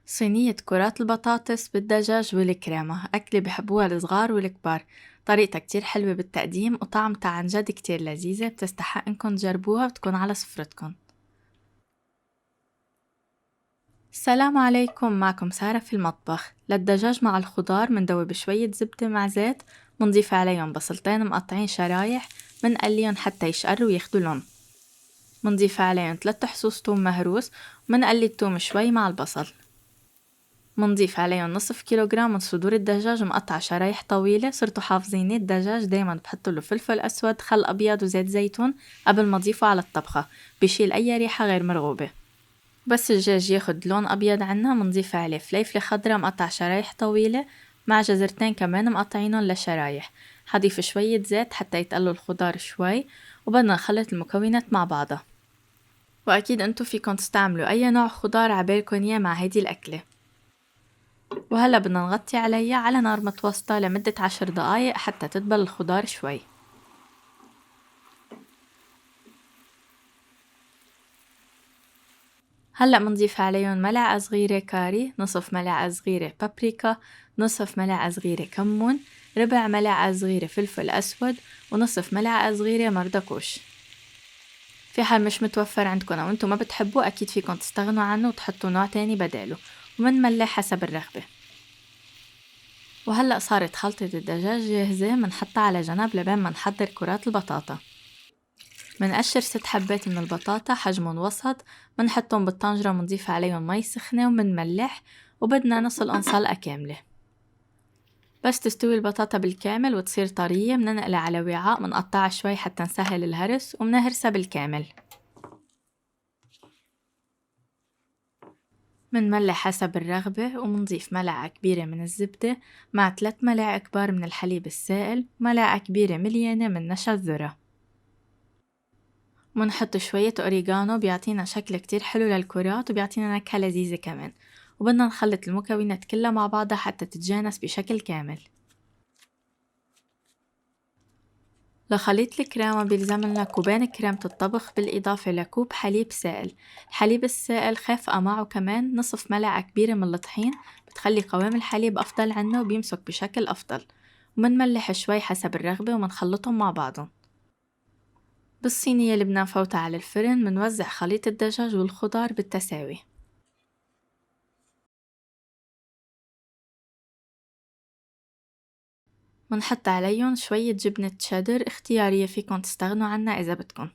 صينية كرات البطاطس بالدجاج والكريمة أكلة بحبوها الصغار والكبار. طريقتها كتير حلوة بالتقديم وطعمتها عن جد كتير لذيذة، بتستحق انكم تجربوها وتكون على سفرتكم. السلام عليكم، معكم سارة في المطبخ. للدجاج مع الخضار مندوب شوية زبدة مع زيت، منضيف عليهم بصلتين مقطعين شرايح، منقليهم حتى يشقروا وياخدوا لون. منضيف عليهم 3 حصوص توم مهروس، ومنقلي التوم شوي مع البصل. منضيف عليهم نصف كيلوغرام من صدور الدجاج مقطع شرايح طويلة. صرتوا حافظين الدجاج دايما بحطوا له فلفل أسود، خل أبيض وزيت زيتون قبل ما تضيفه على الطبخة، بيشيل أي ريحة غير مرغوبة. بس الدجاج ياخد لون أبيض عنا منضيف عليه فليفلة خضرا مقطع شرايح طويلة مع جزرتين كمان مقطعينهم لشرايح. حضيف شوية زيت حتى يتقلوا الخضار شوي، وبدنا نخلط المكونات مع بعضها. وأكيد أنتو فيكن تستعملوا أي نوع خضار عبالكن إياه مع هيدي الأكلة. وهلأ بدنا نغطي عليها على نار متوسطة لمدة 10 دقايق حتى تدبل الخضار شوي. هلأ منضيف عليهم ملعقة صغيرة كاري، نصف ملعقة صغيرة بابريكا، نصف ملعقة صغيرة كمون، ربع ملعقة صغيرة فلفل أسود، ونصف ملعقة صغيرة مردكوش. في حال مش متوفر عندكن أو انتو ما بتحبوا، أكيد فيكن تستغنوا عنه وتحطوا نوع تاني بداله، ومنملح حسب الرغبة. وهلأ صارت خلطة الدجاج جاهزة، منحطها على جنب لبين ما نحضر كرات البطاطا. منقشر 6 حبات من البطاطا حجمهم وسط، منحطهم بالطنجرة ومنضيف عليهم مي سخنة ومنملح، وبدنا نص القنصلة كاملة. بس تستوي البطاطا بالكامل وتصير طرية مننقلها على وعاء، منقطعها شوي حتى نسهل الهرس، ومنهرسها بالكامل. منملح حسب الرغبة، ومنضيف ملعقة كبيرة من الزبدة مع 3 ملاعق كبار من الحليب السائل، وملعقة كبيرة مليانة من نشا الذرة. منحط شوية أوريغانو بيعطينا شكل كتير حلو للكرات وبيعطينا نكهة لذيذة كمان. وبدنا نخلط المكونات كلها مع بعضها حتى تتجانس بشكل كامل. لخليط الكريمة بيلزملنا كوبين كريمة الطبخ بالإضافة لكوب حليب سائل. الحليب السائل خافقة معه كمان نصف ملعقة كبيرة من الطحين، بتخلي قوام الحليب أفضل عنا وبيمسك بشكل أفضل. ومنملح شوي حسب الرغبة ومنخلطهم مع بعضهم. بالصينية اللي بدنا نفوتها على الفرن منوزع خليط الدجاج والخضار بالتساوي. منحط عليهم شوية جبنة شيدر اختيارية، فيكن تستغنوا عنها إذا بدكن.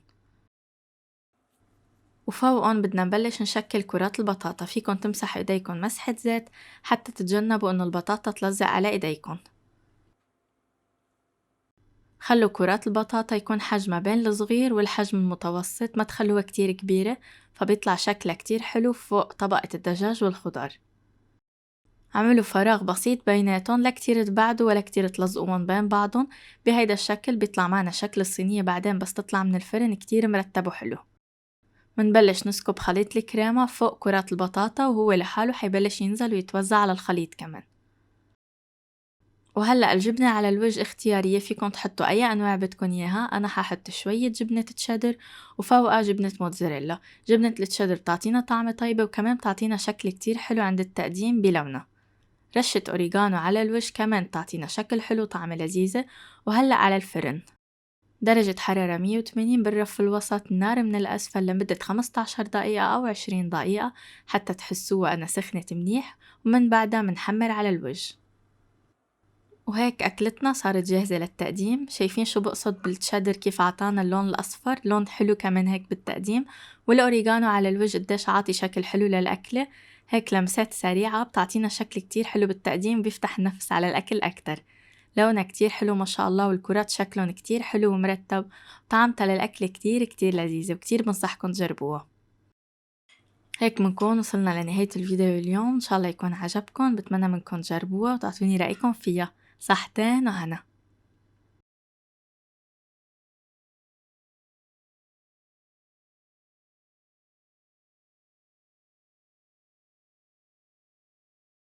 وفوقن بدنا نبلش نشكل كرات البطاطا. فيكن تمسح ايديكن مسحة زيت حتى تتجنبوا انه البطاطا تلزق على ايديكن. خلوا كرات البطاطا يكون حجمها بين الصغير والحجم المتوسط، ما تخلوها كتير كبيرة فبيطلع شكلها كتير حلو فوق طبقة الدجاج والخضار. عملوا فراغ بسيط بيناتهم، لا كتير تبعدوا ولا كتير تلزقوهم بين بعضهم. بهيدا الشكل بيطلع معنا شكل الصينية بعدين بس تطلع من الفرن كتير مرتب وحلو. منبلش نسكب خليط الكريمة فوق كرات البطاطا، وهو لحاله حيبلش ينزل ويتوزع على الخليط كمان. وهلأ الجبنة على الوجه اختيارية، فيكن تحطوا أي أنواع بدكن إياها. أنا ححط شوية جبنة تشيدر وفوقها جبنة موتزاريلا. جبنة التشيدر تعطينا طعم طيبة وكمان تعطينا شكل كتير حلو عند التقديم بلونها. رشة أوريغانو على الوجه كمان تعطينا شكل حلو وطعم لذيذة. وهلأ على الفرن درجة حرارة 180 بالرف الوسط، النار من الأسفل لمدة 15 دقيقة أو 20 دقيقة حتى تحسوها أنا سخنت منيح، ومن بعدها منحمر على الوجه. وهيك أكلتنا صارت جاهزة للتقديم. شايفين شو بقصد بالتشيدر كيف عطانا اللون الأصفر، لون حلو كمان هيك بالتقديم. والأوريغانو على الوجه قديش عاطي شكل حلو للأكلة. هيك لمسات سريعة بتعطينا شكل كتير حلو بالتقديم، بيفتح النفس على الأكل أكتر. لونها كتير حلو ما شاء الله، والكرات شكلهم كتير حلو ومرتب. طعمتها للأكل كتير كتير لذيذة وكتير بنصحكم تجربوها. هيك منكون وصلنا لنهاية الفيديو اليوم، إن شاء الله يكون عجبكم. بتمنى منكم تجربوها وتعطوني رأيكم فيها. صحتين وهنا.